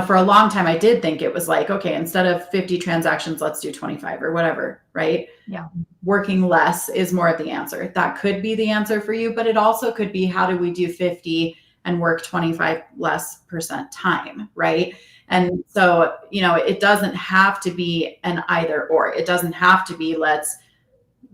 for a long time, I did think it was like, okay, instead of 50 transactions, let's do 25 or whatever, right? Yeah. Working less is more of the answer. That could be the answer for you, but it also could be, how do we do 50 and work 25 less percent time, right? And so, it doesn't have to be an either or. It doesn't have to be, let's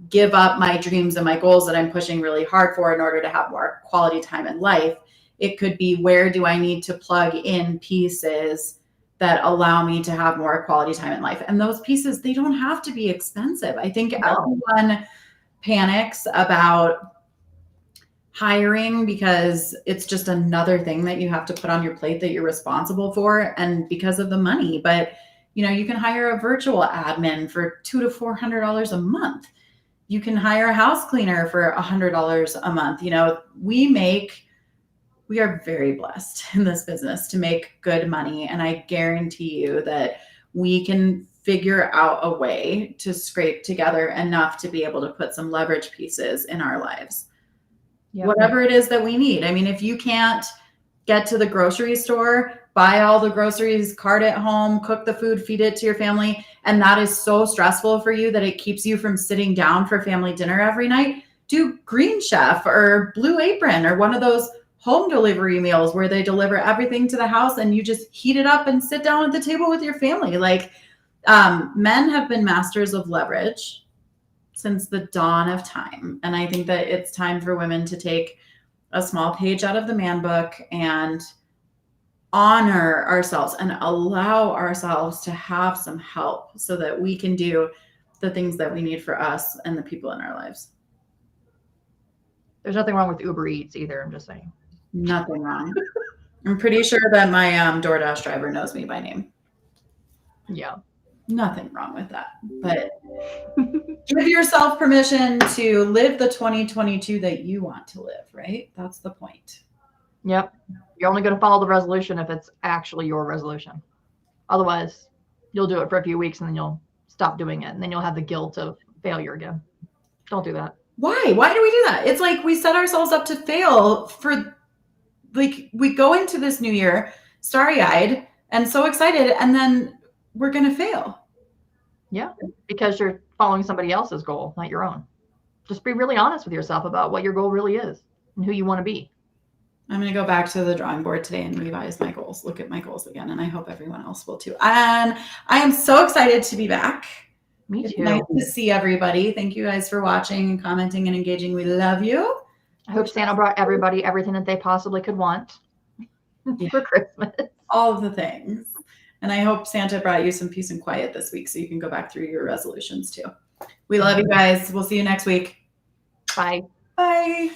give up my dreams and my goals that I'm pushing really hard for in order to have more quality time in life. It could be, where do I need to plug in pieces that allow me to have more quality time in life? And those pieces, they don't have to be expensive. I think everyone panics about hiring because it's just another thing that you have to put on your plate that you're responsible for, and because of the money. But, you can hire a virtual admin for $200 to $400 a month. You can hire a house cleaner for $100 a month. We are very blessed in this business to make good money. And I guarantee you that we can figure out a way to scrape together enough to be able to put some leverage pieces in our lives. Yep. Whatever it is that we need. I mean, if you can't get to the grocery store, buy all the groceries, cart it home, cook the food, feed it to your family, and that is so stressful for you that it keeps you from sitting down for family dinner every night, do Green Chef or Blue Apron or one of those home delivery meals where they deliver everything to the house and you just heat it up and sit down at the table with your family. Like, men have been masters of leverage since the dawn of time. And I think that it's time for women to take a small page out of the man book and honor ourselves and allow ourselves to have some help so that we can do the things that we need for us and the people in our lives. There's nothing wrong with Uber Eats either. I'm just saying. Nothing wrong. I'm pretty sure that my DoorDash driver knows me by name. Yeah. Nothing wrong with that. But give yourself permission to live the 2022 that you want to live, right? That's the point. Yep. You're only going to follow the resolution if it's actually your resolution. Otherwise, you'll do it for a few weeks and then you'll stop doing it. And then you'll have the guilt of failure again. Don't do that. Why? Why do we do that? It's like we set ourselves up to fail for, like, we go into this new year starry-eyed and so excited, and then we're going to fail. Yeah, because you're following somebody else's goal, not your own. Just be really honest with yourself about what your goal really is and who you want to be. I'm going to go back to the drawing board today and revise my goals, look at my goals again, and I hope everyone else will too. And I am so excited to be back. Me too. It's nice to see everybody. Thank you guys for watching and commenting and engaging. We love you. I hope Santa brought everybody everything that they possibly could want for Christmas. All of the things. And I hope Santa brought you some peace and quiet this week so you can go back through your resolutions too. We love you guys. We'll see you next week. Bye. Bye.